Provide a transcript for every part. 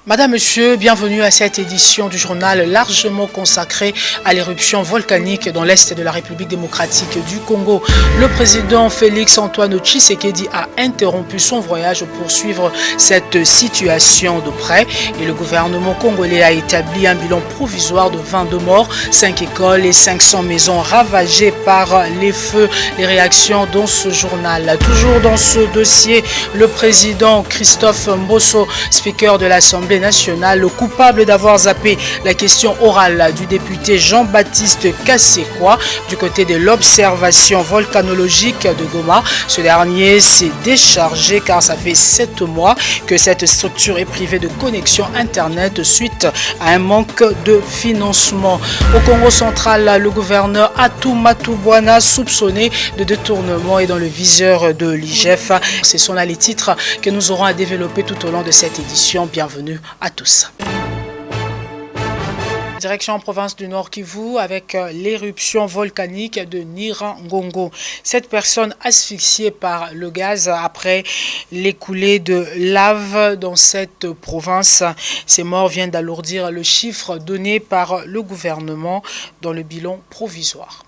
Madame, Monsieur, bienvenue à cette édition du journal largement consacrée à l'éruption volcanique dans l'est de la République démocratique du Congo. Le président Félix Antoine Tshisekedi a interrompu son voyage pour suivre cette situation de près et le gouvernement congolais a établi un bilan provisoire de 22 morts, 5 écoles et 500 maisons ravagées par les feux. Les réactions dans ce journal. Toujours dans ce dossier, le président Christophe Mbosso, speaker de l'Assemblée nationale, coupable d'avoir zappé la question orale du député Jean-Baptiste Kassekwa du côté de l'observation volcanologique de Goma. Ce dernier s'est déchargé car ça fait 7 mois que cette structure est privée de connexion internet suite à un manque de financement. Au Congo central, le gouverneur Atou Matubwana soupçonné de détournement est dans le viseur de l'IGF. Ce sont là les titres que nous aurons à développer tout au long de cette édition. Bienvenue à tous. Direction en province du Nord Kivu avec l'éruption volcanique de Nyiragongo. 7 personnes asphyxiées par le gaz après l'écoulée de lave dans cette province. Ces morts viennent d'alourdir le chiffre donné par le gouvernement dans le bilan provisoire.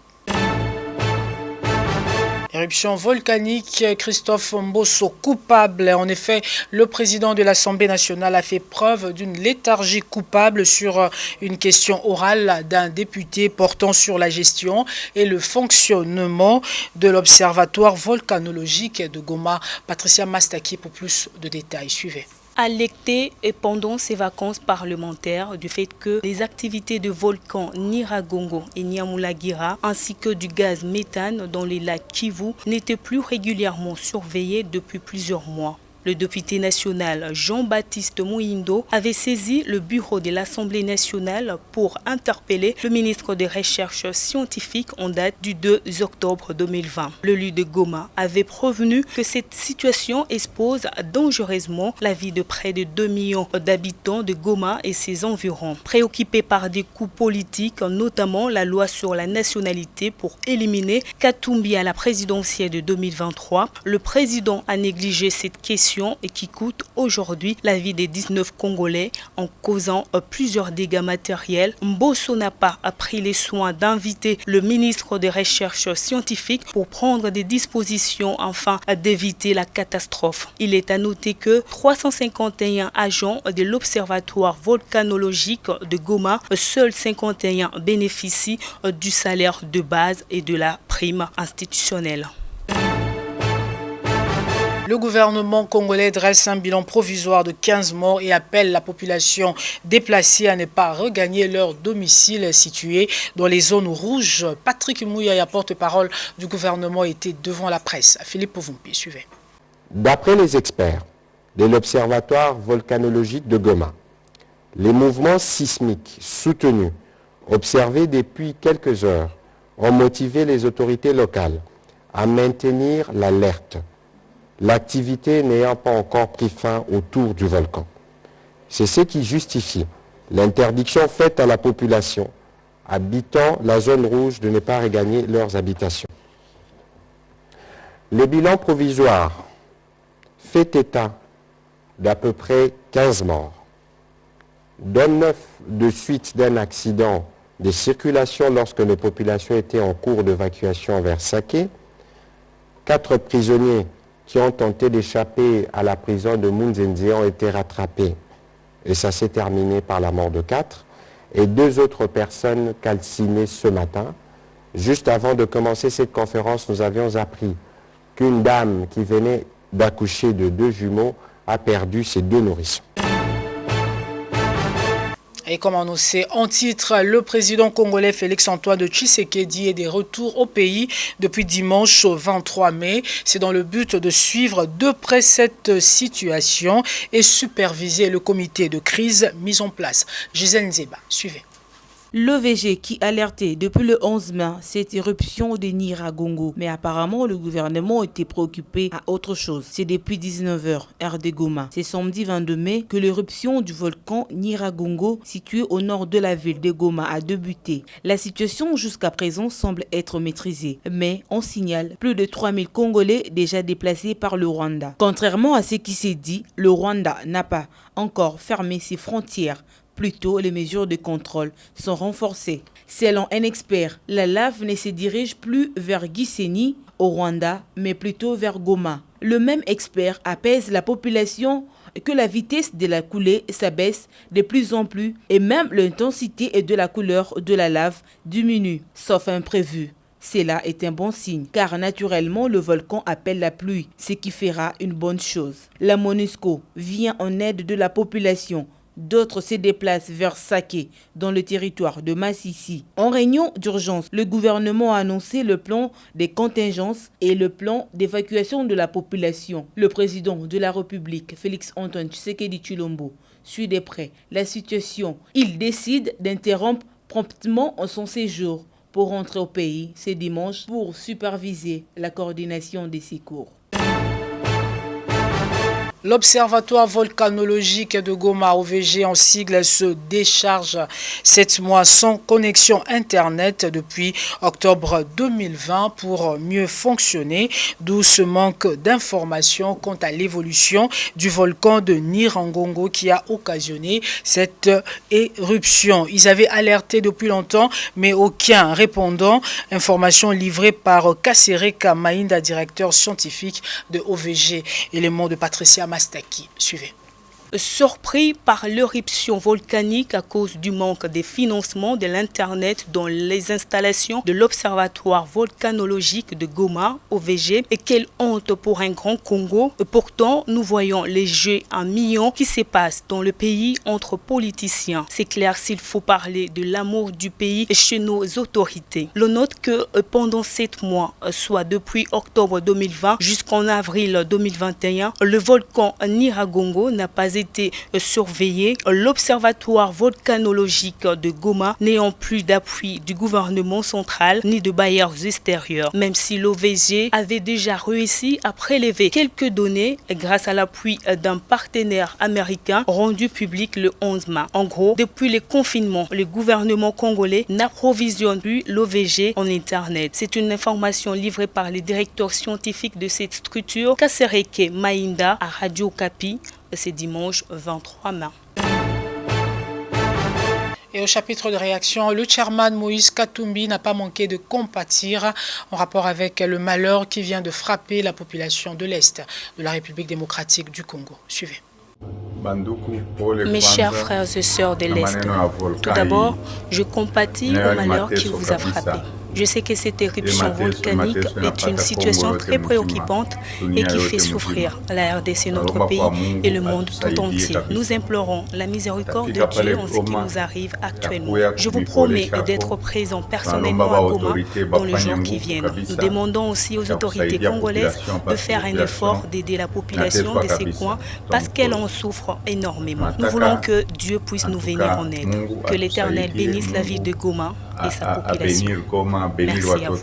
Éruption volcanique, Christophe Mbosso coupable. En effet, le président de l'Assemblée nationale a fait preuve d'une léthargie coupable sur une question orale d'un député portant sur la gestion et le fonctionnement de l'Observatoire volcanologique de Goma. Patricia Mastaki pour plus de détails. Suivez. Alerté et pendant ses vacances parlementaires du fait que les activités de volcans Nyiragongo et Nyamulagira ainsi que du gaz méthane dans les lacs Kivu n'étaient plus régulièrement surveillés depuis plusieurs mois. Le député national Jean-Baptiste Mouindo avait saisi le bureau de l'Assemblée nationale pour interpeller le ministre des Recherches scientifiques en date du 2 octobre 2020. L'élu de Goma avait prévenu que cette situation expose dangereusement la vie de près de 2 millions d'habitants de Goma et ses environs. Préoccupé par des coups politiques, notamment la loi sur la nationalité pour éliminer Katumbi à la présidentielle de 2023, le président a négligé cette question et qui coûte aujourd'hui la vie des 19 Congolais en causant plusieurs dégâts matériels. Mbosso n'a pas pris les soins d'inviter le ministre des Recherches scientifiques pour prendre des dispositions afin d'éviter la catastrophe. Il est à noter que 351 agents de l'Observatoire volcanologique de Goma, seuls 51 bénéficient du salaire de base et de la prime institutionnelle. Le gouvernement congolais dresse un bilan provisoire de 15 morts et appelle la population déplacée à ne pas regagner leur domicile situé dans les zones rouges. Patrick Mouyaya, porte-parole du gouvernement, était devant la presse. Philippe Pouvumpi, suivez. D'après les experts de l'Observatoire volcanologique de Goma, les mouvements sismiques soutenus observés depuis quelques heures ont motivé les autorités locales à maintenir l'alerte, l'activité n'ayant pas encore pris fin autour du volcan. C'est ce qui justifie l'interdiction faite à la population habitant la zone rouge de ne pas regagner leurs habitations. Le bilan provisoire fait état d'à peu près 15 morts, dont 9 de suite d'un accident de circulation lorsque les populations étaient en cours d'évacuation vers Saké, 4 prisonniers qui ont tenté d'échapper à la prison de Munzenze ont été rattrapés. Et ça s'est terminé par la mort de 4. Et 2 autres personnes calcinées ce matin. Juste avant de commencer cette conférence, nous avions appris qu'une dame qui venait d'accoucher de 2 jumeaux a perdu ses 2 nourrissons. Et comme annoncé en titre, le président congolais Félix Antoine Tshisekedi est de retour au pays depuis dimanche 23 mai. C'est dans le but de suivre de près cette situation et superviser le comité de crise mis en place. Gisèle Nzeba, suivez. L'OVG qui alertait depuis le 11 mai cette éruption de Nyiragongo. Mais apparemment, le gouvernement était préoccupé à autre chose. C'est depuis 19h, heure de Goma. C'est samedi 22 mai que l'éruption du volcan Nyiragongo, situé au nord de la ville de Goma, a débuté. La situation jusqu'à présent semble être maîtrisée. Mais on signale plus de 3000 Congolais déjà déplacés par le Rwanda. Contrairement à ce qui s'est dit, le Rwanda n'a pas encore fermé ses frontières. Plutôt, les mesures de contrôle sont renforcées. Selon un expert, la lave ne se dirige plus vers Gisenyi, au Rwanda, mais plutôt vers Goma. Le même expert apaise la population que la vitesse de la coulée s'abaisse de plus en plus et même l'intensité et de la couleur de la lave diminue, sauf imprévu. Cela est un bon signe, car naturellement le volcan appelle la pluie, ce qui fera une bonne chose. La MONUSCO vient en aide de la population. D'autres se déplacent vers Saké, dans le territoire de Massissi. En réunion d'urgence, le gouvernement a annoncé le plan des contingences et le plan d'évacuation de la population. Le président de la République, Félix-Antoine Tshisekedi Tshilombo, suit de près la situation. Il décide d'interrompre promptement son séjour pour rentrer au pays ce dimanche pour superviser la coordination des secours. L'Observatoire volcanologique de Goma, OVG en sigle, se décharge 7 mois sans connexion Internet depuis octobre 2020 pour mieux fonctionner, d'où ce manque d'informations quant à l'évolution du volcan de Nyiragongo qui a occasionné cette éruption. Ils avaient alerté depuis longtemps, mais aucun répondant. Information livrée par Kasereka Mainda, directeur scientifique de OVG. Élément de Patricia Mastaki. Suivez. Surpris par l'éruption volcanique à cause du manque de financement de l'Internet dans les installations de l'Observatoire volcanologique de Goma, OVG, et quelle honte pour un grand Congo. Pourtant, nous voyons les jeux en millions qui se passent dans le pays entre politiciens. C'est clair s'il faut parler de l'amour du pays chez nos autorités. L'on note que pendant 7 mois, soit depuis octobre 2020 jusqu'en avril 2021, le volcan Nyiragongo n'a pas été surveillé. L'Observatoire volcanologique de Goma n'ayant plus d'appui du gouvernement central ni de bailleurs extérieurs, même si l'OVG avait déjà réussi à prélever quelques données grâce à l'appui d'un partenaire américain rendu public le 11 mai. En gros, depuis le confinement, le gouvernement congolais n'approvisionne plus l'OVG en Internet. C'est une information livrée par le directeur scientifique de cette structure, Kasereka Mainda, à Radio Kapi. C'est dimanche 23 mai. Et au chapitre de réaction, le chairman Moïse Katumbi n'a pas manqué de compatir en rapport avec le malheur qui vient de frapper la population de l'Est de la République démocratique du Congo. Suivez. Mes chers frères et sœurs de l'Est, tout d'abord, je compatis au malheur qui vous a frappé. Je sais que cette éruption volcanique est une situation très préoccupante et qui fait souffrir la RDC, notre pays et le monde tout entier. Nous implorons la miséricorde de Dieu en ce qui nous arrive actuellement. Je vous promets d'être présent personnellement à Goma dans les jours qui viennent. Nous demandons aussi aux autorités congolaises de faire un effort d'aider la population de ces coins parce qu'elle en souffre énormément. Nous voulons que Dieu puisse nous venir en aide. Que l'Éternel bénisse la ville de Goma et sa population. Merci à vous.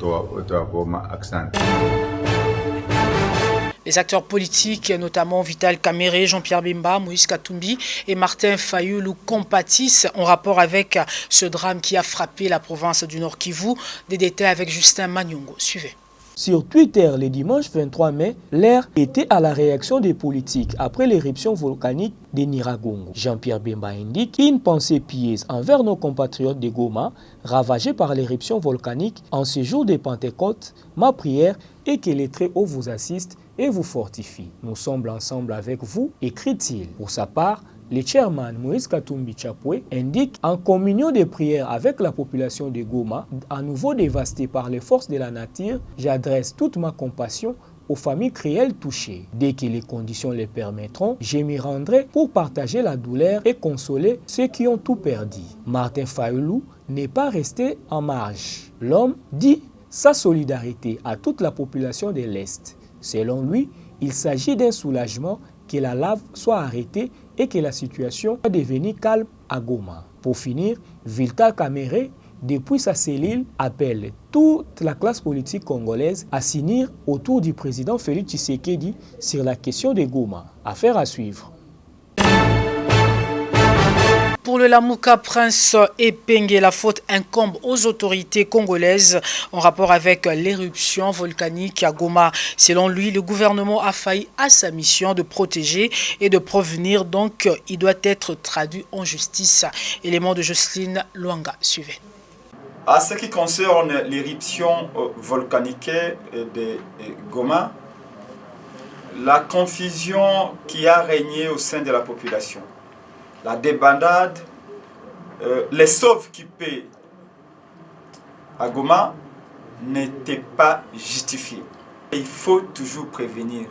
Les acteurs politiques, notamment Vital Kamerhe, Jean-Pierre Bemba, Moïse Katumbi et Martin Fayulu compatissent en rapport avec ce drame qui a frappé la province du Nord Kivu. Des détails avec Justin Manyongo. Suivez. Sur Twitter, le dimanche 23 mai, l'air était à la réaction des politiques après l'éruption volcanique de Nyiragongo. Jean-Pierre Bemba indique une pensée pieuse envers nos compatriotes de Goma, ravagés par l'éruption volcanique en ce jour de Pentecôte. Ma prière est que les Très-Hauts vous assistent et vous fortifient. Nous sommes ensemble avec vous, écrit-il. Pour sa part, le chairman Moïse Katumbi Chapwe indique en communion de prières avec la population de Goma, à nouveau dévastée par les forces de la nature, j'adresse toute ma compassion aux familles cruelles touchées. Dès que les conditions le permettront, je m'y rendrai pour partager la douleur et consoler ceux qui ont tout perdu. Martin Fayulu n'est pas resté en marge. L'homme dit sa solidarité à toute la population de l'Est. Selon lui, il s'agit d'un soulagement que la lave soit arrêtée et que la situation soit devenue calme à Goma. Pour finir, Vital Kamerhe, depuis sa cellule, appelle toute la classe politique congolaise à s'unir autour du président Félix Tshisekedi sur la question de Goma. Affaire à suivre. Pour le Lamuka Prince Epenge, la faute incombe aux autorités congolaises en rapport avec l'éruption volcanique à Goma. Selon lui, le gouvernement a failli à sa mission de protéger et de prévenir, donc il doit être traduit en justice. Élément de Jocelyne Luanga. Suivez. À ce qui concerne l'éruption volcanique de Goma, la confusion qui a régné au sein de la population, la débandade, les sauve-qui-paient à Goma n'étaient pas justifiés. Il faut toujours prévenir.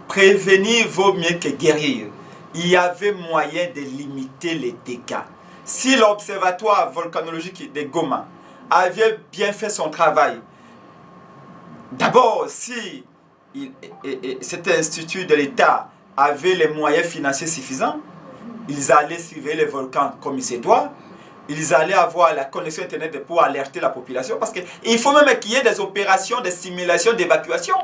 Prévenir vaut mieux que guérir. Il y avait moyen de limiter les dégâts. Si l'observatoire volcanologique de Goma avait bien fait son travail, d'abord, si cet institut de l'État avait les moyens financiers suffisants, ils allaient suivre les volcans comme il se doit. Ils allaient avoir la connexion Internet pour alerter la population. Parce qu'il faut même qu'il y ait des opérations de simulation d'évacuation.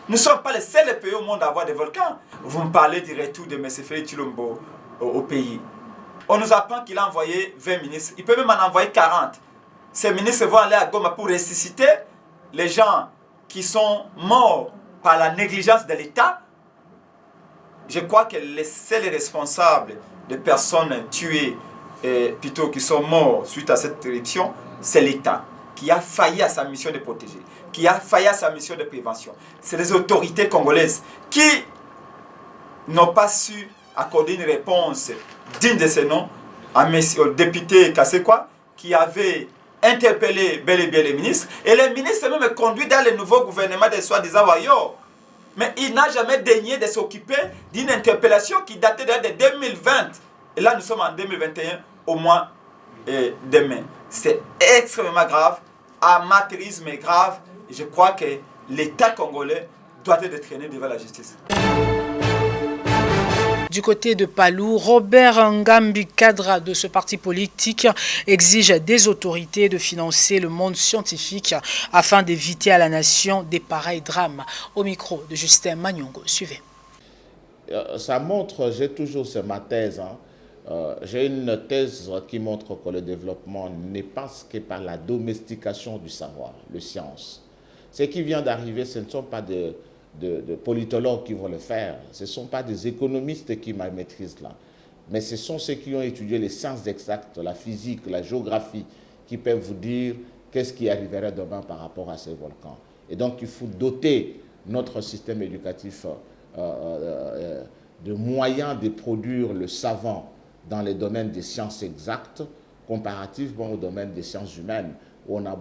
Nous ne sommes pas les seuls pays au monde à avoir des volcans. Vous me parlez du retour de M. Félix Tshilombo au pays. On nous apprend qu'il a envoyé 20 ministres. Il peut même en envoyer 40. Ces ministres vont aller à Goma pour ressusciter les gens qui sont morts par la négligence de l'État. Je crois que les seuls responsables des personnes tuées, plutôt qui sont morts suite à cette éruption, c'est l'État qui a failli à sa mission de protéger, qui a failli à sa mission de prévention. C'est les autorités congolaises qui n'ont pas su accorder une réponse digne de ce nom au député Kassekwa qui avait interpellé bel et bien les ministres. Et les ministres même conduits dans le nouveau gouvernement des soi-disant voyous. Mais il n'a jamais daigné de s'occuper d'une interpellation qui datait de 2020. Et là, nous sommes en 2021, au moins demain. C'est extrêmement grave. Amateurisme est grave. Et je crois que l'État congolais doit être traîné devant la justice. Du côté de Palou, Robert Ngambi, cadre de ce parti politique, exige des autorités de financer le monde scientifique afin d'éviter à la nation des pareils drames. Au micro de Justin Magnongo, suivez. Ça montre, j'ai toujours ma thèse, j'ai une thèse qui montre que le développement n'est pas que par la domestication du savoir, le science. Ce qui vient d'arriver, ce ne sont pas de politologues qui vont le faire. Ce ne sont pas des économistes qui maîtrisent là. Mais ce sont ceux qui ont étudié les sciences exactes, la physique, la géographie, qui peuvent vous dire qu'est-ce qui arriverait demain par rapport à ces volcans. Et donc, il faut doter notre système éducatif de moyens de produire le savant dans les domaines des sciences exactes, comparativement au domaine des sciences humaines, où on a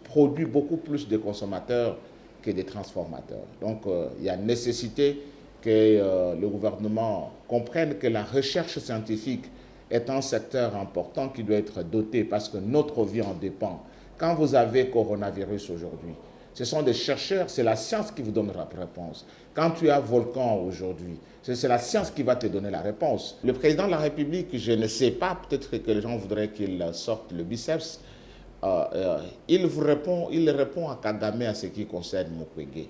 produit beaucoup plus de consommateurs que des transformateurs. Donc, il y a nécessité que le gouvernement comprenne que la recherche scientifique est un secteur important qui doit être doté parce que notre vie en dépend. Quand vous avez coronavirus aujourd'hui, ce sont des chercheurs, c'est la science qui vous donne la réponse. Quand tu as volcan aujourd'hui, c'est la science qui va te donner la réponse. Le président de la République, je ne sais pas, peut-être que les gens voudraient qu'il sorte le biceps, il répond à Kagame à ce qui concerne Mukwege.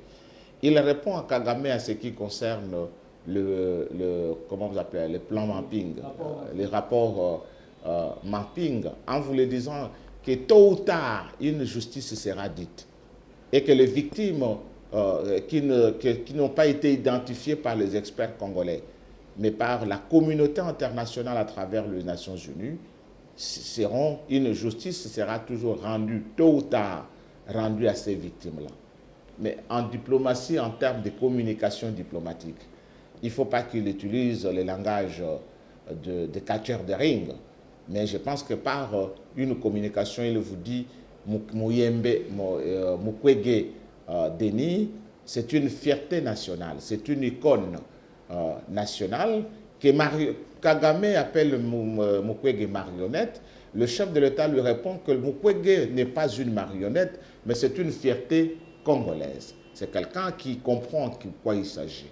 Il répond à Kagame à ce qui concerne comment vous appelez, le plan mapping, les rapports mapping, en vous le disant que tôt ou tard, une justice sera dite et que les victimes qui n'ont pas été identifiées par les experts congolais, mais par la communauté internationale à travers les Nations Unies, une justice sera toujours rendue, tôt ou tard, rendue à ces victimes-là. Mais en diplomatie, en termes de communication diplomatique, il ne faut pas qu'il utilise le langage de catcheur de ring. Mais je pense que par une communication, il vous dit Mukwege Denis, c'est une fierté nationale, c'est une icône nationale que Kagame appelle Mukwege marionnette. Le chef de l'État lui répond que Mukwege n'est pas une marionnette, mais c'est une fierté congolaise. C'est quelqu'un qui comprend de quoi il s'agit.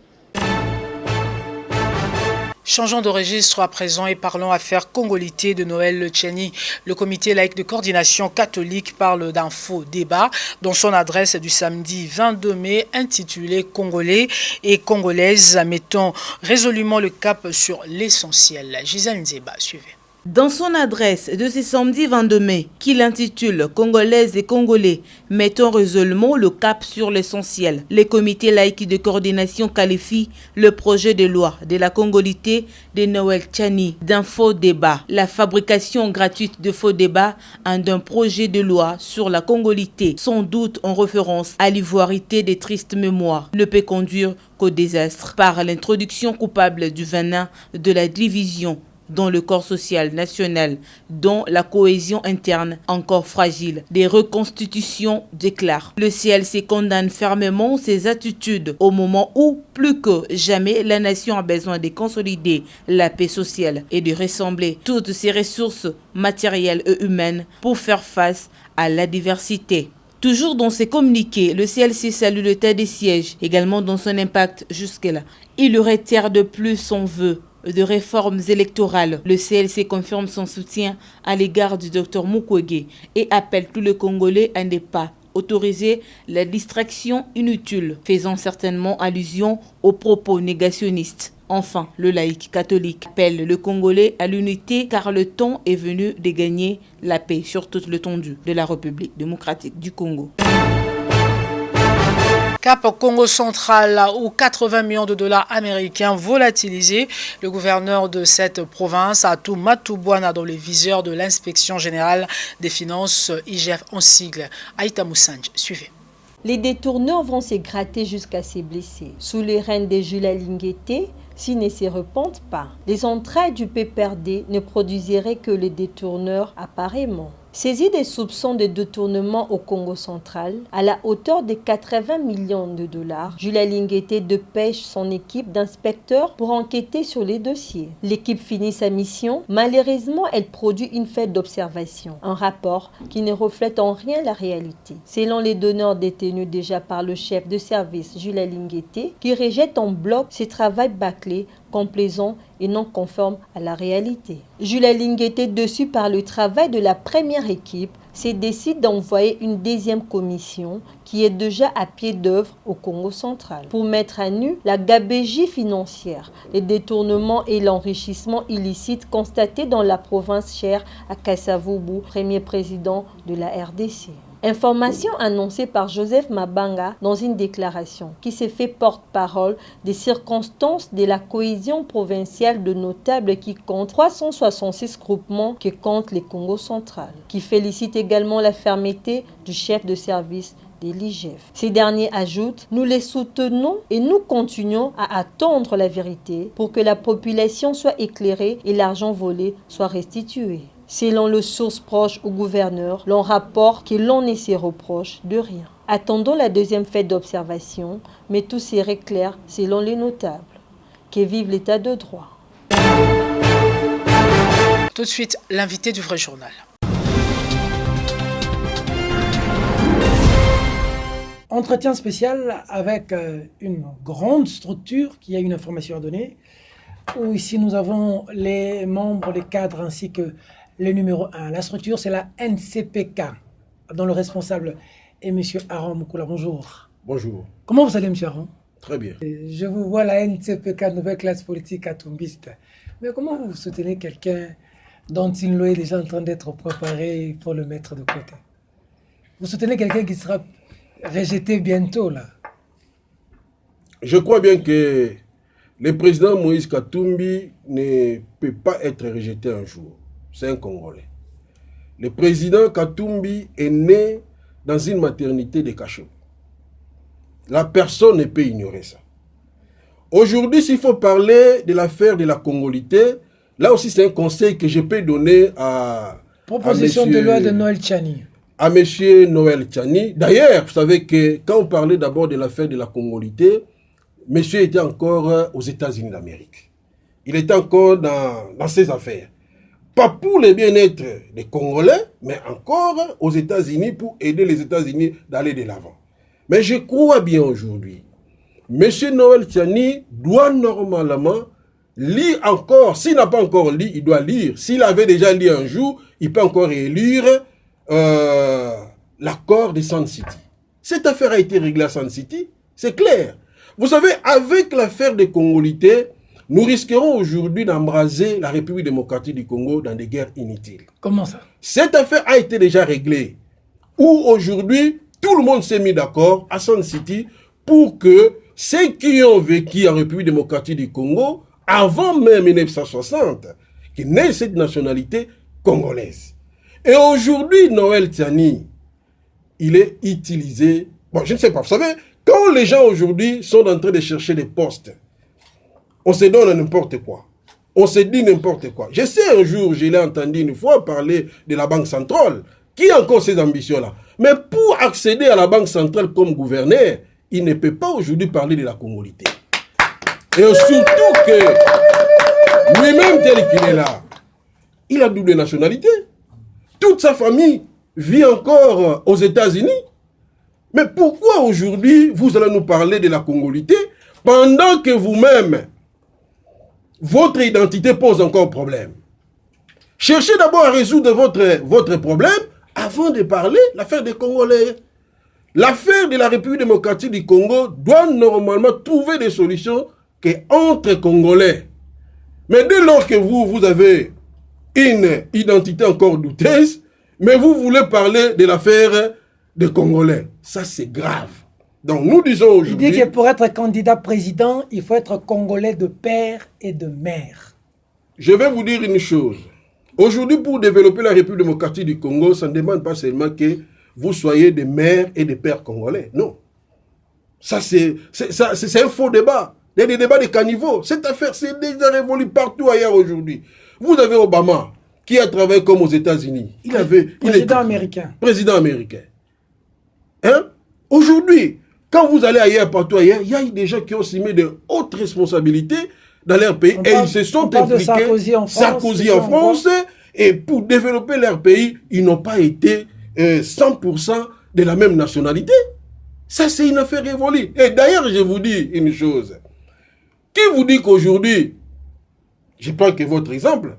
Changeons de registre à présent et parlons affaires congolité de Noël Tchani. Le comité laïque de coordination catholique parle d'un faux débat dans son adresse du samedi 22 mai intitulée Congolais et Congolaises, mettant résolument le cap sur l'essentiel. Gisèle Nzeba, suivez. Dans son adresse de ce samedi 22 mai, qu'il intitule « Congolaises et Congolais, mettons résolument le cap sur l'essentiel », le comité laïque de coordination qualifie le projet de loi de la congolité de Noël Tchani d'un faux débat. La fabrication gratuite de faux débats d'un projet de loi sur la congolité, sans doute en référence à l'ivoirité des tristes mémoires, ne peut conduire qu'au désastre par l'introduction coupable du venin de la division dans le corps social national, dont la cohésion interne encore fragile. Des reconstitutions déclarent. Le CLC condamne fermement ces attitudes au moment où, plus que jamais, la nation a besoin de consolider la paix sociale et de rassembler toutes ses ressources matérielles et humaines pour faire face à la diversité. Toujours dans ses communiqués, le CLC salue l'état des sièges, également dans son impact jusque-là. Il réitère de plus son vœu de réformes électorales. Le CLC confirme son soutien à l'égard du Dr Mukwege et appelle tous les Congolais à ne pas autoriser la distraction inutile, faisant certainement allusion aux propos négationnistes. Enfin, le laïc catholique appelle le Congolais à l'unité car le temps est venu de gagner la paix sur toute l'étendue de la République démocratique du Congo. Cap Congo central où 80 millions de dollars américains volatilisés. Le gouverneur de cette province, Atou Matoubouana, dans les viseurs de l'inspection générale des finances, IGF en sigle. Aïta Moussanj, suivez. Les détourneurs vont se gratter jusqu'à se blesser. Sous les rênes de Jules Lingueté, s'ils ne se repentent pas, les entrailles du PPRD ne produiseraient que les détourneurs apparemment. Saisi des soupçons de détournement au Congo central, à la hauteur de 80 millions de dollars, Jules Lingueté dépêche son équipe d'inspecteurs pour enquêter sur les dossiers. L'équipe finit sa mission. Malheureusement, elle produit une fête d'observation, un rapport qui ne reflète en rien la réalité. Selon les donneurs détenus déjà par le chef de service Jules Lingueté, qui rejette en bloc ce travail bâclé, complaisant et non conforme à la réalité. Jules Lingueté, déçu par le travail de la première équipe, se décide d'envoyer une deuxième commission qui est déjà à pied d'œuvre au Congo central pour mettre à nu la gabegie financière, les détournements et l'enrichissement illicite constatés dans la province chère à Kasavubu, premier président de la RDC. Information annoncée par Joseph Mabanga dans une déclaration qui s'est fait porte-parole des circonstances de la cohésion provinciale de notables qui compte 366 groupements que compte les Congo central, qui félicite également la fermeté du chef de service de l'IGF. Ces derniers ajoutent « Nous les soutenons et nous continuons à attendre la vérité pour que la population soit éclairée et l'argent volé soit restitué. » Selon les sources proches au gouverneur, l'on rapporte que l'on ne se reproche de rien. Attendons la deuxième fête d'observation, mais tout serait clair selon les notables. Que vive l'état de droit. Tout de suite, l'invité du vrai journal. Entretien spécial avec une grande structure qui a une information à donner, où ici nous avons les membres, les cadres ainsi que le numéro 1. La structure, c'est la NCPK, dont le responsable est M. Aaron Moukoula. Bonjour. Bonjour. Comment vous allez, M. Aaron? Très bien. Je vous vois la NCPK, nouvelle classe politique atombiste. Mais comment vous soutenez quelqu'un dont il est déjà en train d'être préparé pour le mettre de côté? Vous soutenez quelqu'un qui sera rejeté bientôt, là? Je crois bien que le président Moïse Katumbi ne peut pas être rejeté un jour. C'est un Congolais. Le président Katumbi est né dans une maternité de Cachot. La personne ne peut ignorer ça. Aujourd'hui, s'il faut parler de l'affaire de la congolité, là aussi c'est un conseil que je peux donner à... Proposition de loi de Noël Tchani. À M. Noël Tchani. D'ailleurs, vous savez que quand on parlait d'abord de l'affaire de la congolité, monsieur était encore aux États-Unis d'Amérique. Il était encore dans ses affaires. Pas pour le bien-être des Congolais, mais encore aux États-Unis pour aider les États-Unis d'aller de l'avant. Mais je crois bien aujourd'hui, M. Noël Tchani doit normalement lit encore. S'il n'a pas encore lu, il doit lire. S'il avait déjà lu un jour, il peut encore relire l'accord de Sun City. Cette affaire a été réglée à Sun City, c'est clair. Vous savez, avec l'affaire des Congolitais, nous risquerons aujourd'hui d'embraser la République démocratique du Congo dans des guerres inutiles. Comment ça? Cette affaire a été déjà réglée. Où aujourd'hui, tout le monde s'est mis d'accord à Sun City pour que ceux qui ont vécu en République démocratique du Congo, avant même 1960, qui naît cette nationalité congolaise. Et aujourd'hui, Noël Tiani, il est utilisé. Bon, je ne sais pas. Vous savez, quand les gens aujourd'hui sont en train de chercher des postes, on se donne n'importe quoi. On se dit n'importe quoi. Je sais, un jour, je l'ai entendu une fois parler de la Banque centrale. Qui a encore ces ambitions-là? Mais pour accéder à la Banque centrale comme gouverneur, il ne peut pas aujourd'hui parler de la Congolité. Et surtout que lui-même, tel qu'il est là, il a double nationalité. Toute sa famille vit encore aux États-Unis. Mais pourquoi aujourd'hui vous allez nous parler de la Congolité pendant que vous-même, votre identité pose encore problème? Cherchez d'abord à résoudre votre problème avant de parler de l'affaire des Congolais. L'affaire de la République démocratique du Congo doit normalement trouver des solutions entre Congolais. Mais dès lors que vous avez une identité encore douteuse, mais vous voulez parler de l'affaire des Congolais, ça c'est grave. Donc nous disons aujourd'hui... Il dit que pour être candidat président, il faut être Congolais de père et de mère. Je vais vous dire une chose. Aujourd'hui, pour développer la République démocratique du Congo, ça ne demande pas seulement que vous soyez des mères et des pères congolais. Non. Ça, c'est un faux débat. Il y a des débats de caniveau. Cette affaire s'est déjà révolue partout ailleurs aujourd'hui. Vous avez Obama, qui a travaillé comme aux États-Unis. Président américain. Président américain. Hein? Aujourd'hui, quand vous allez ailleurs, partout ailleurs, il y a des gens qui ont signé de hautes responsabilités dans leur pays et ils se sont impliqués. Sarkozy en France. Et pour développer leur pays, ils n'ont pas été 100% de la même nationalité. Ça, c'est une affaire révolue. Et d'ailleurs, je vous dis une chose. Qui vous dit qu'aujourd'hui, je prends que votre exemple,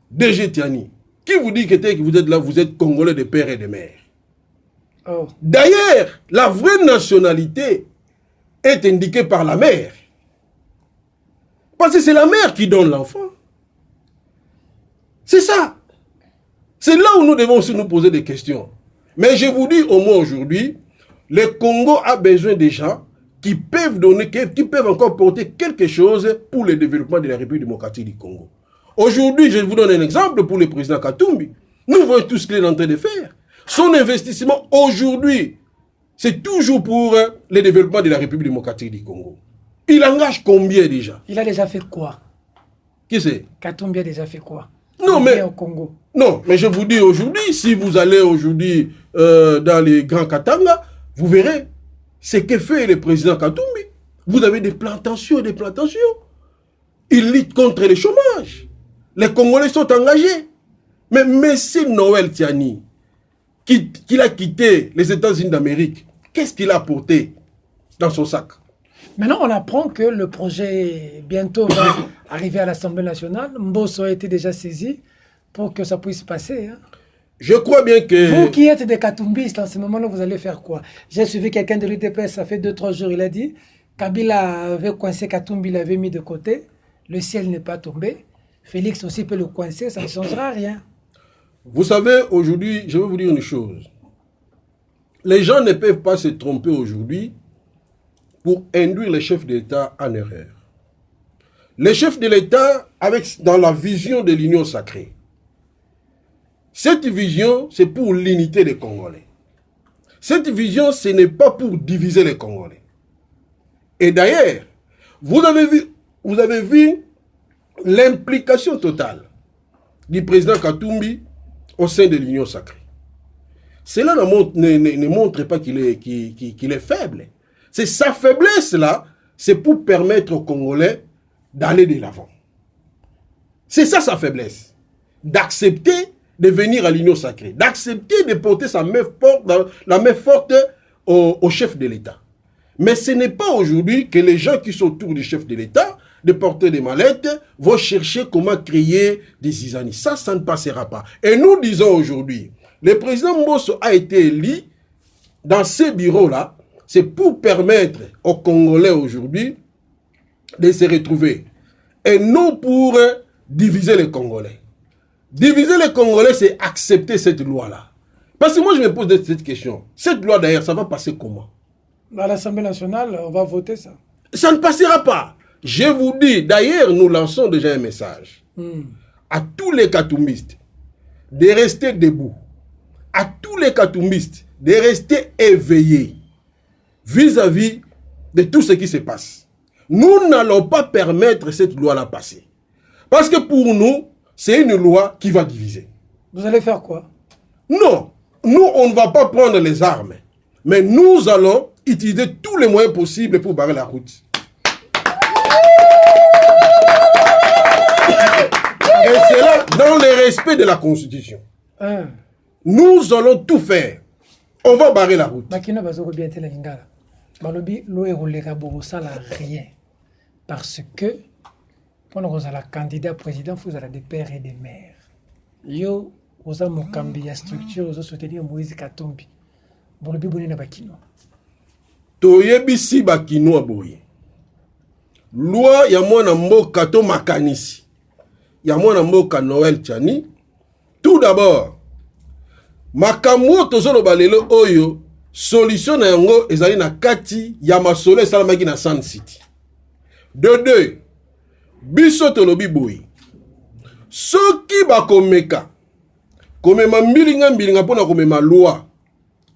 DG Tiani, qui vous dit que vous êtes là, vous êtes Congolais de père et de mère? Oh. D'ailleurs, la vraie nationalité est indiquée par la mère. Parce que c'est la mère qui donne l'enfant. C'est ça. C'est là où nous devons aussi nous poser des questions. Mais je vous dis au moins aujourd'hui, le Congo a besoin des gens qui peuvent donner, qui peuvent encore porter quelque chose pour le développement de la République démocratique du Congo. Aujourd'hui, je vous donne un exemple pour le président Katumbi. Nous voyons tout ce qu'il est en train de faire. Son investissement aujourd'hui, c'est toujours pour le développement de la République démocratique du Congo. Il engage combien déjà? Il a déjà fait quoi? Qui c'est? Katumbi a déjà fait quoi? Non, mais au Congo. Non, mais je vous dis aujourd'hui, si vous allez aujourd'hui dans les grands Katanga, vous verrez ce que fait le président Katumbi. Vous avez des plantations et des plantations. Il lutte contre le chômage. Les Congolais sont engagés. Mais M. Noël Tiani, qui a quitté les États-Unis d'Amérique, qu'est-ce qu'il a apporté dans son sac? Maintenant, on apprend que le projet bientôt va arriver à l'Assemblée nationale. Mbosso a été déjà saisi pour que ça puisse passer. Hein. Je crois bien que... Vous qui êtes des Katumbistes, en ce moment-là, vous allez faire quoi? J'ai suivi quelqu'un de l'UDPS, ça fait 2-3 jours, il a dit, Kabila avait coincé Katumbi, il l'avait mis de côté, le ciel n'est pas tombé. Félix aussi peut le coincer, ça ne changera rien. Vous savez, aujourd'hui, je vais vous dire une chose. Les gens ne peuvent pas se tromper aujourd'hui pour induire les chefs d'État en erreur. Les chefs de l'État, dans la vision de l'union sacrée, cette vision, c'est pour l'unité des Congolais. Cette vision, ce n'est pas pour diviser les Congolais. Et d'ailleurs, vous avez vu l'implication totale du président Katumbi au sein de l'union sacrée. Cela ne montre pas qu'il est faible. C'est sa faiblesse là, c'est pour permettre aux Congolais d'aller de l'avant. C'est ça sa faiblesse. D'accepter de venir à l'union sacrée. D'accepter de porter la main forte au chef de l'État. Mais ce n'est pas aujourd'hui que les gens qui sont autour du chef de l'État de porter des mallettes, vont chercher comment créer des zizanies. Ça ne passera pas. Et nous disons aujourd'hui, le président Mbosso a été élu dans ces bureaux-là, c'est pour permettre aux Congolais aujourd'hui de se retrouver. Et non pour diviser les Congolais. Diviser les Congolais, c'est accepter cette loi-là. Parce que moi, je me pose cette question. Cette loi, d'ailleurs, ça va passer comment? À l'Assemblée nationale, on va voter ça. Ça ne passera pas. Je vous dis, d'ailleurs, nous lançons déjà un message à tous les katoumistes de rester debout, à tous les katoumistes de rester éveillés vis-à-vis de tout ce qui se passe. Nous n'allons pas permettre cette loi-là passer. Parce que pour nous, c'est une loi qui va diviser. Vous allez faire quoi? Non, nous, on ne va pas prendre les armes. Mais nous allons utiliser tous les moyens possibles pour barrer la route. Et c'est là, dans le respect de la Constitution. Nous allons tout faire. On va barrer la route. Rien. Parce que, pendant qu'on a la candidat président, vous avez des pères et des mères. Yo, vous avez mon structure, vous avez soutenu Moïse Katumbi. Bon, le bibouné na bakino. Toyebisi bakino aboye. Loi ya mwana mboka to makanisi. Ya mwana mboka Noël Tchani. Tout d'abord, makambo tozolo balelo oyo solution na yango ezali na kati ya masolo esalamaki na Sun City. De deux, biso tolobi boye. Soki bakomeka komema mbilinga pona komema loi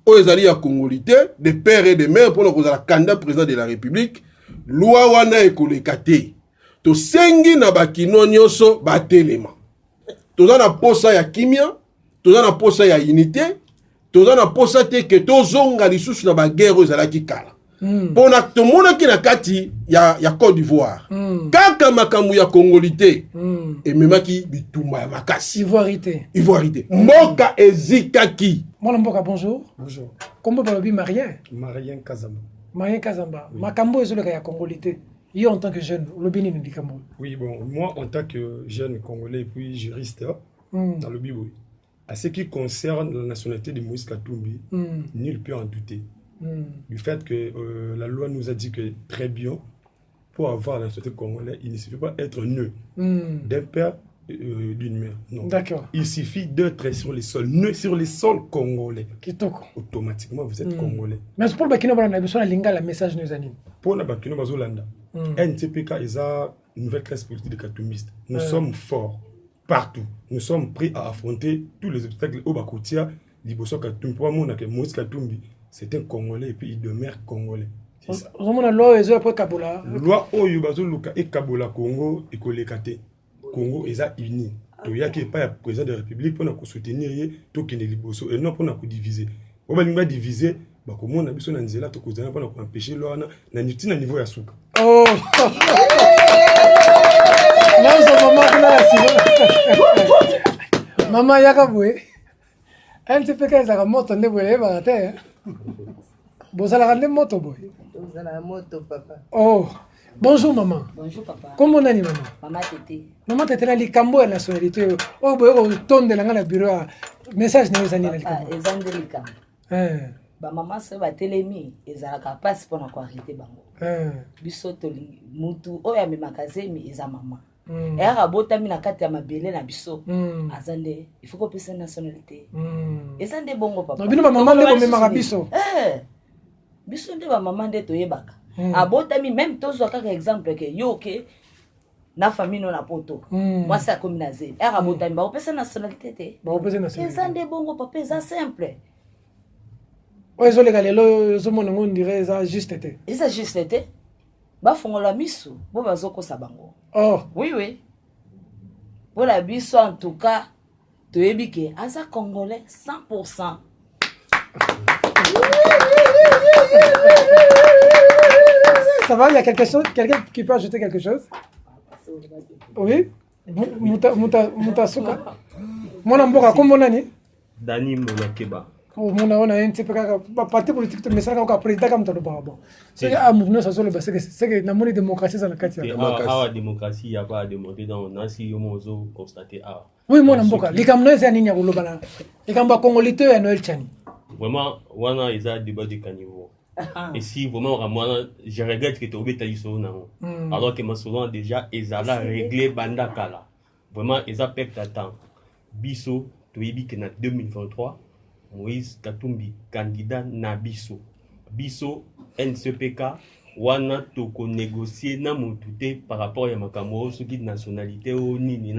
oyo ezali ya Congolité, de pères et de mères pona kozala candidat président de la République, loi wana ekoleka te. To sengi na bakino nyonso batelema. Toza na posa ya kimia, toza na posa ya unité, toza na posa te ke tozonga lisusu na baguerre ezalaki kala. Pona tomona ki na kati ya Côte d'Ivoire. Kaka makambu ya Congolité. Et memaki bitumba ya makasi. Ivoirité. Mboka ezikaki. Mwana mboka, bonjour. Bonjour. Comment balobi Marien? Marien Kazamba. Marien Kazamba. Makambo ezoleka ya Congolité. Yo en tant que jeune, lobini ni dikambo. Oui, bon, moi en tant que jeune congolais et puis juriste dans le Biboui. À ce qui concerne la nationalité de Moïse Katumbi, nul peut en douter. Du fait que la loi nous a dit que très bien, pour avoir la nationalité congolaise, il ne suffit pas d'être né d'un père d'une mère. Non. D'accord. Il suffit d'être sur les sols, né sur les sols congolais. Kitoko. Automatiquement, vous êtes congolais. Mais pour le Bakino, on a besoin de linga la message nous anime. Pour le Bakino, Bazolanda, NTPK est une nouvelle classe politique de katoumistes. Nous sommes forts partout. Nous sommes prêts à affronter tous les obstacles au Bakotia, Liboso Katumbi. Pour moi, Moïse Katumbi, c'est un Congolais et puis il demeure Congolais. C'est ça. On a loi et après Kabola. Loi Oyo Luka et Kabola Congo et Kolekate. Congo est uni. Il y a pas le président de la République pour nous soutenir tout qui est Liboso et non pour nous diviser. On va diviser. Bah comment on a besoin d'en dire là tout cause pour nous empêcher là na niveau ya souka. Oh. Là c'est maman là si. Maman yakabwe. Elle te fait qu'elle a moto ne voulait pas rater. Vous allez rendre moto boy. Vous allez moto papa. Oh. Bonjour maman. Bonjour papa. Comment on a dit maman? Maman Tété. Maman Tété na likambo ya nationalité. Oh boy on tonne de la bureau. Message ne vous a ni likambo. Ezande likambo. Ba maman se ba telemi ezalaka passe pour na ko arrêter bango. Biso to mutu oya me makazemi eza maman. Era botami na kati ya mabele na biso. Azande il faut ko pesa nationalité. Ezande bongo papa. Non bino ba maman ndeko me makabiso. Biso nde ba maman nde to yebaka. Abotami même tozo kaka exemple que yo ke na famille non na poto. Moi ça comme naze. Era botami ba ko pesa nationalité te. Ba ko pesa nationalité. Ezande bongo papa eza simple. Ozo le galelo zo mona ngo ndire za juste été. Eza juste été. Ba fongola misu, bo bazoko sabango. Oh, oui. Pour la biso en tout cas, to yebike aza congolais 100%. Ça va, il y a quelqu'un qui peut ajouter quelque chose? Oui? Muta suka. Mwana mboka kombo nani? Dani Molakeba. on a un petit peu parti politique mais ça quand président comme ça bon c'est à mouvement ça sur le c'est que la monnaie démocratie ça na katia la démocratie il y a pas à démontrer dans nasi yomozo constater oui moi n'importe les camionneaux c'est ninya ko lobana les camionneaux congolais à Noël Chani vraiment wana ils a débat de caniveau et si vraiment moi je regrette que tu obé taliso na alors que souvent déjà ils a réglé banda kala vraiment ils a perdre temps biso to yebi que na 2023 Moïse Katumbi candidat na biso NCPK wana toko négocier na motute par rapport à makambo ce qui nationalité au nini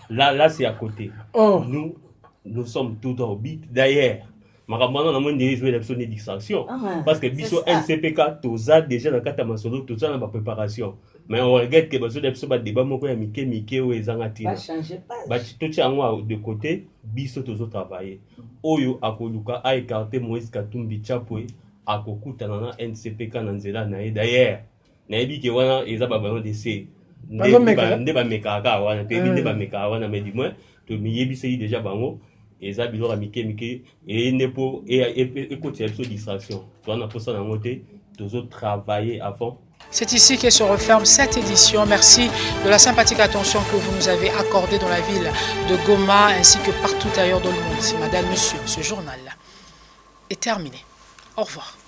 là c'est à côté nous sommes tout en bit d'ailleurs makambo na mon jouer l'élection de distraction parce que biso NCPK toza déjà dans kata masolo toza na préparation mais on regarde que baso d'élection ba débat moko ya mike o ezangati ba changer pas ba totia ngo de côté biso tozo travailler oyo akoluka a écarté Moïse Katumbi Chapwe akokutana na NCPK na nzela na ye d'ailleurs na yebi ke wana eza ba vraiment de c'est nde ba mekaka wana pe nde ba mekaka wana mais du moins to miyebi c'est déjà bango eza bilora mike et nepo et côté distraction to na posa na ngote tozo travailler à fond. C'est ici que se referme cette édition. Merci de la sympathique attention que vous nous avez accordée dans la ville de Goma ainsi que partout ailleurs dans le monde. Madame, monsieur, ce journal est terminé. Au revoir.